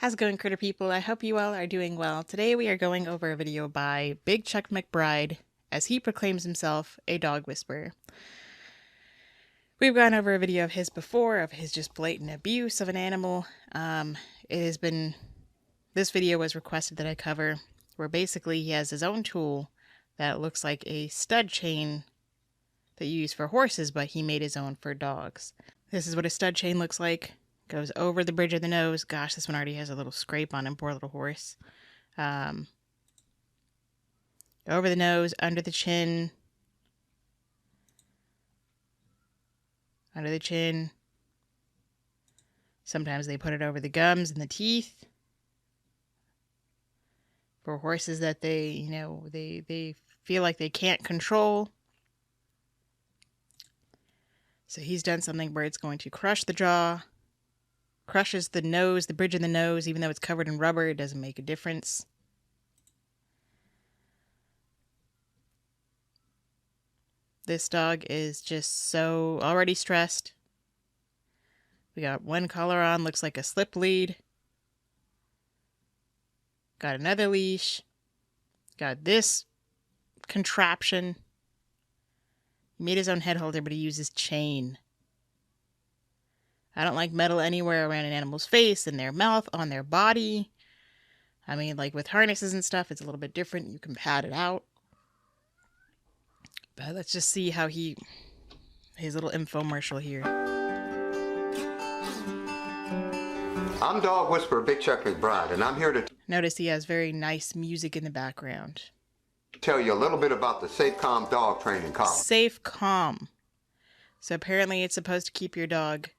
How's it going, critter people? I hope you all are doing well. Today we are going over a video by Big Chuck McBride as he proclaims himself a dog whisperer. We've gone over a video of his before, of his just blatant abuse of an animal. This video was requested that I cover, where basically he has his own tool that looks like a stud chain that you use for horses, but he made his own for dogs. This is what a stud chain looks like. Goes over the bridge of the nose. Gosh, this one already has a little scrape on him, poor little horse. Over the nose, under the chin. Under the chin. Sometimes they put it over the gums and the teeth. For horses that they feel like they can't control. So he's done something where it's going to crush the jaw. Crushes the nose, the bridge of the nose, even though it's covered in rubber, it doesn't make a difference. This dog is just so already stressed. We got one collar on, looks like a slip lead. Got another leash. Got this contraption. He made his own head holder, but he uses chain. I don't like metal anywhere around an animal's face, in their mouth, on their body. I mean, like with harnesses and stuff, it's a little bit different. You can pad it out. But let's just see how his little infomercial here. I'm dog whisperer Big Chuck McBride, and I'm here to Notice he has very nice music in the background. tell you a little bit about the Safe Calm dog training collar. Safe Calm. So apparently it's supposed to keep your dog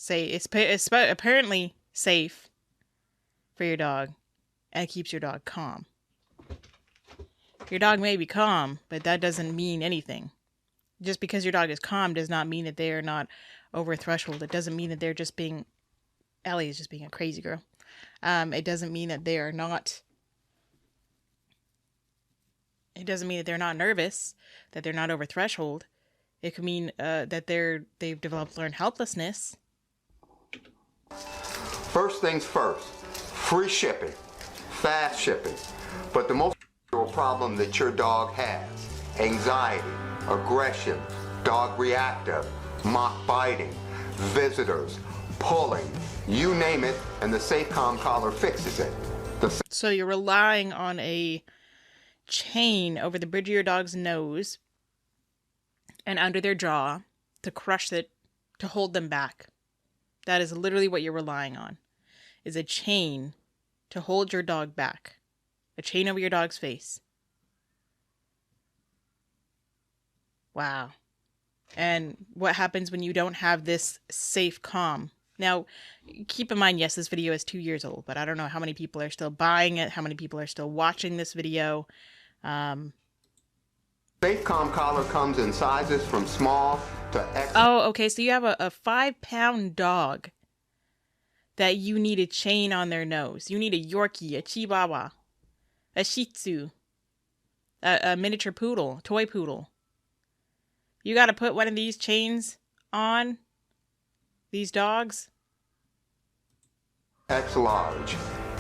it's apparently safe for your dog, and it keeps your dog calm. Your dog may be calm, but that doesn't mean anything. Just because your dog is calm does not mean that they are not over a threshold. It doesn't mean that they're just being... Ellie is just being a crazy girl. It doesn't mean that they are not... It doesn't mean that they're not nervous, that they're not over threshold. It could mean that they've learned helplessness. First things first, free shipping, fast shipping. But the most problem that your dog has, anxiety, aggression, dog reactive, mock biting, visitors, pulling, you name it, and the Safe Calm collar fixes it. So you're relying on a chain over the bridge of your dog's nose and under their jaw to crush it, to hold them back. That is literally what you're relying on, is a chain to hold your dog back. A chain over your dog's face. Wow. And what happens when you don't have this Safe Calm? Now, keep in mind, yes, this video is 2 years old, but I don't know how many people are still buying it, how many people are still watching this video. Safe Calm collar comes in sizes from small to X. Oh, okay, so you have a 5-pound dog that you need a chain on their nose. You need a Yorkie, a Chihuahua, a Shih Tzu, a miniature poodle, toy poodle. You got to put one of these chains on these dogs. X large.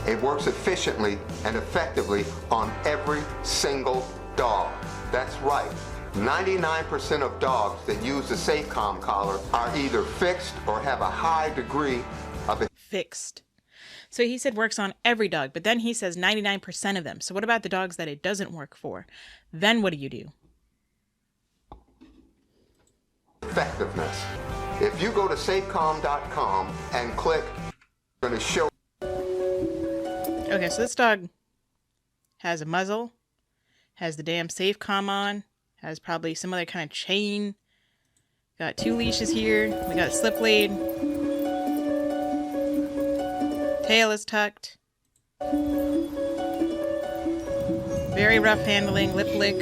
It works efficiently and effectively on every single dog. That's right. 99% of dogs that use the Safe Calm collar are either fixed or have a high degree of fixed. So he said works on every dog, but then he says 99% of them. So what about the dogs that it doesn't work for? Then what do you do? effectiveness. If you go to safecalm.com and click, it's going to show. Okay, so this dog has a muzzle, has the damn Safe Calm on, has probably some other kind of chain. Got 2 leashes here. We got a slip lead. Tail is tucked. Very rough handling, lip lick.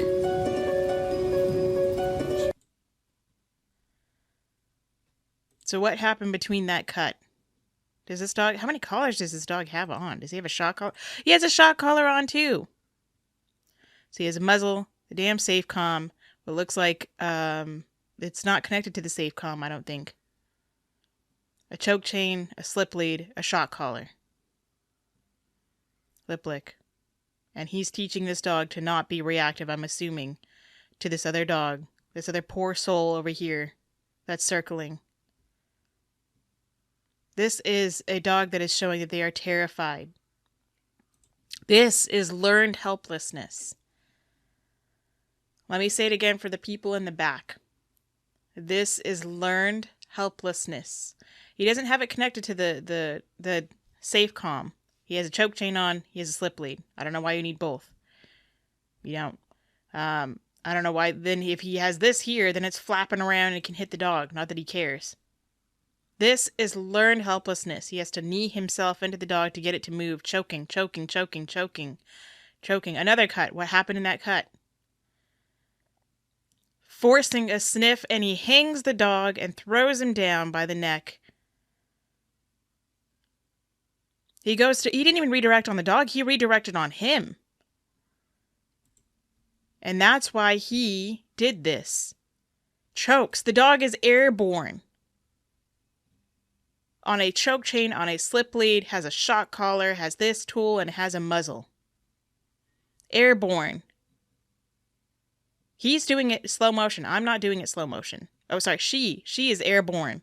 So what happened between that cut? Does this dog, how many collars does this dog have on? Does he have a shock collar? He has a shock collar on too. So he has a muzzle, the damn Safe Calm. It looks like it's not connected to the Safe Calm, I don't think. A choke chain, a slip lead, a shock collar. Lip lick. And he's teaching this dog to not be reactive, I'm assuming, to this other dog. This other poor soul over here that's circling. This is a dog that is showing that they are terrified. This is learned helplessness. Let me say it again for the people in the back. This is learned helplessness. He doesn't have it connected to the safe comm. He has a choke chain on. He has a slip lead. I don't know why you need both. You don't. I don't know why. Then if he has this here, then it's flapping around and it can hit the dog. Not that he cares. This is learned helplessness. He has to knee himself into the dog to get it to move. Choking, choking, choking, choking, choking. Another cut. What happened in that cut? Forcing a sniff, and he hangs the dog and throws him down by the neck. He didn't even redirect on the dog. He redirected on him. And that's why he did this. Chokes. The dog is airborne. On a choke chain, on a slip lead, has a shock collar, has this tool, and has a muzzle. Airborne. He's doing it slow motion. I'm not doing it slow motion. Oh, sorry. She is airborne.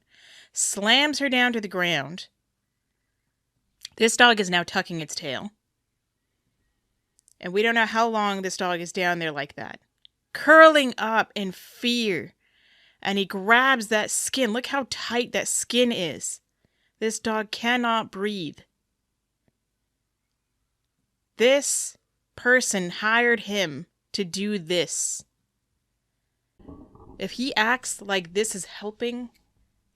Slams her down to the ground. This dog is now tucking its tail. And we don't know how long this dog is down there like that. Curling up in fear. And he grabs that skin. Look how tight that skin is. This dog cannot breathe. This person hired him to do this. If he acts like this is helping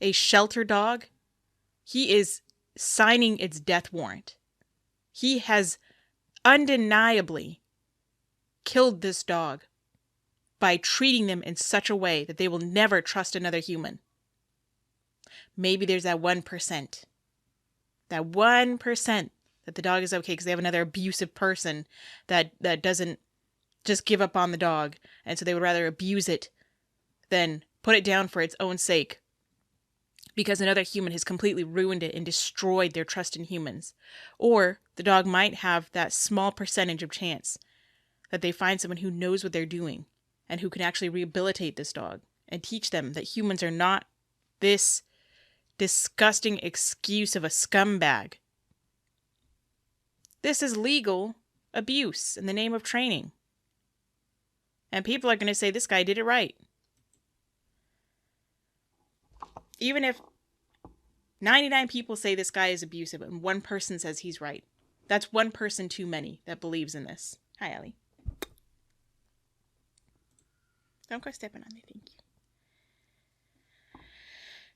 a shelter dog, he is signing its death warrant. He has undeniably killed this dog by treating them in such a way that they will never trust another human. Maybe there's that 1%. That 1% that the dog is okay because they have another abusive person that doesn't just give up on the dog. And so they would rather abuse it than put it down for its own sake. Because another human has completely ruined it and destroyed their trust in humans. Or the dog might have that small percentage of chance that they find someone who knows what they're doing and who can actually rehabilitate this dog and teach them that humans are not this disgusting excuse of a scumbag. This is legal abuse in the name of training. And people are going to say this guy did it right. Even if 99 people say this guy is abusive and one person says he's right, that's one person too many that believes in this. Hi, Ellie. Don't go stepping on me, thank you.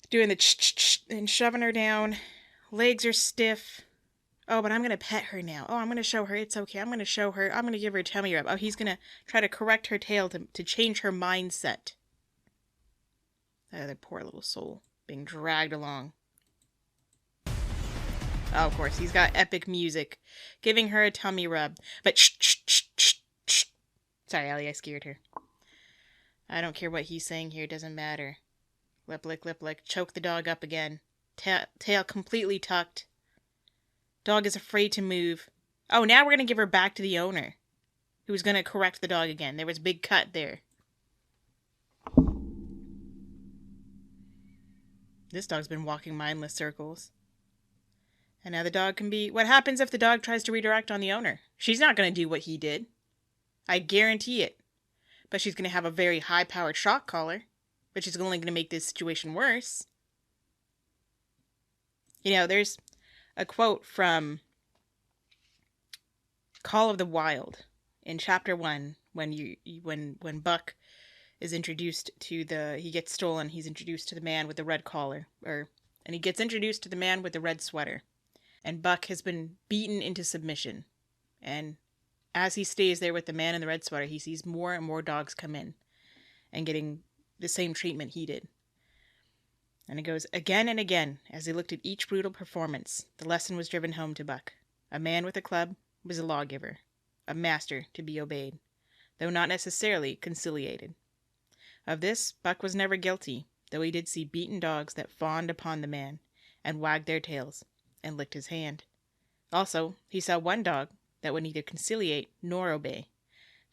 Doing the ch-ch-ch and shoving her down. Legs are stiff. Oh, but I'm going to pet her now. Oh, I'm going to show her it's okay. I'm going to show her. I'm going to give her a tummy rub. Oh, he's going to try to correct her tail to change her mindset. That other poor little soul being dragged along. Oh, of course, he's got epic music. Giving her a tummy rub. But shh. Sorry, Ellie, I scared her. I don't care what he's saying here. Doesn't matter. Lip lick. Choke the dog up again. Tail completely tucked. Dog is afraid to move. Oh, now we're going to give her back to the owner, who's going to correct the dog again. There was a big cut there. This dog's been walking mindless circles. And now the dog can be... What happens if the dog tries to redirect on the owner? She's not going to do what he did. I guarantee it. But she's going to have a very high-powered shock collar, which is only going to make this situation worse. You know, there's a quote from Call of the Wild in chapter 1 when Buck is introduced to he gets stolen. He's introduced to the man with the red collar, and he gets introduced to the man with the red sweater. And Buck has been beaten into submission. And as he stays there with the man in the red sweater, he sees more and more dogs come in and getting the same treatment he did. And it goes again and again. As he looked at each brutal performance, the lesson was driven home to Buck. A man with a club was a lawgiver, a master to be obeyed, though not necessarily conciliated. Of this, Buck was never guilty, though he did see beaten dogs that fawned upon the man and wagged their tails and licked his hand. Also, he saw one dog that would neither conciliate nor obey,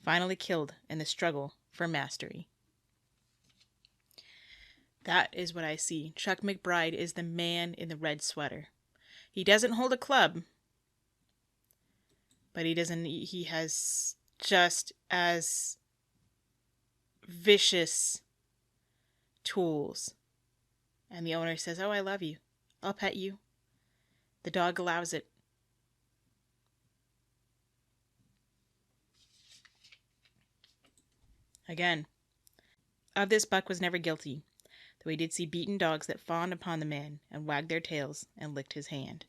finally killed in the struggle for mastery. That is what I see. Chuck McBride is the man in the red sweater. He doesn't hold a club, but he has just as vicious tools. And the owner says, "Oh, I love you. I'll pet you." The dog allows it. Again, of this buck was never guilty, though he did see beaten dogs that fawned upon the man and wagged their tails and licked his hand.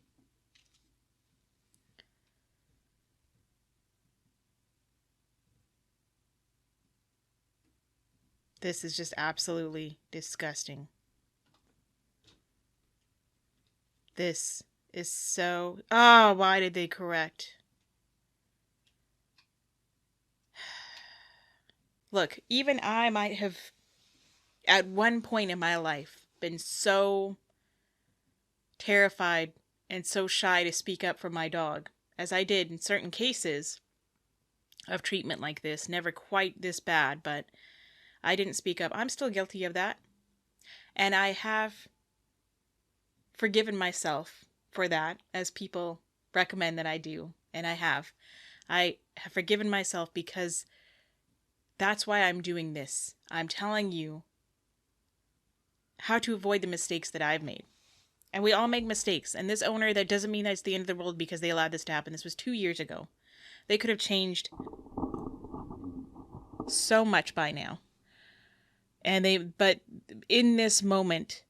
This is just absolutely disgusting. This is so... Oh, why did they correct? Look, even I might have, at one point in my life, been so terrified and so shy to speak up for my dog, as I did in certain cases of treatment like this. Never quite this bad, but I didn't speak up. I'm still guilty of that. And I have forgiven myself for that, as people recommend that I do. And I have. I have forgiven myself because that's why I'm doing this. I'm telling you how to avoid the mistakes that I've made. And we all make mistakes. And this owner, that doesn't mean that it's the end of the world because they allowed this to happen. This was 2 years ago. They could have changed so much by now. But in this moment,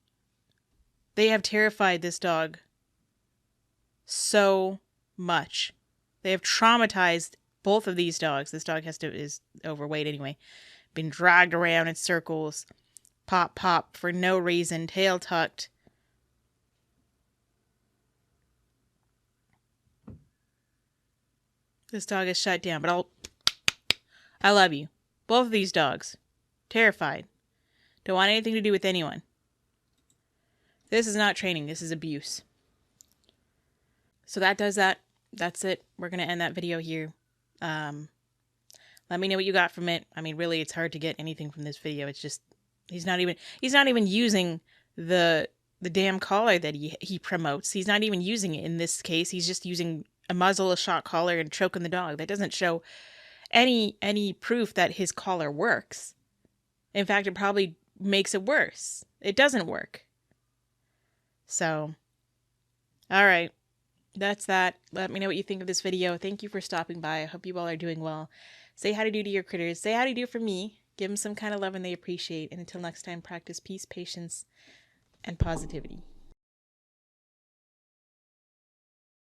they have terrified this dog so much. They have traumatized both of these dogs. This dog is overweight anyway. Been dragged around in circles. Pop, pop, for no reason. Tail tucked. This dog is shut down, but I love you. Both of these dogs. Terrified. Don't want anything to do with anyone. This is not training. This is abuse. So that does that. That's it. We're going to end that video here. Let me know what you got from it. I mean, really, it's hard to get anything from this video. It's just, he's not even using the damn collar that he promotes. He's not even using it in this case. He's just using a muzzle, a shock collar, and choking the dog. That doesn't show any proof that his collar works. In fact, it probably makes it worse. It doesn't work. So, all right. That's that. Let me know what you think of this video. Thank you for stopping by. I hope you all are doing well. Say how to do to your critters. Say how to do for me. Give them some kind of love and they appreciate. And until next time, practice peace, patience, and positivity.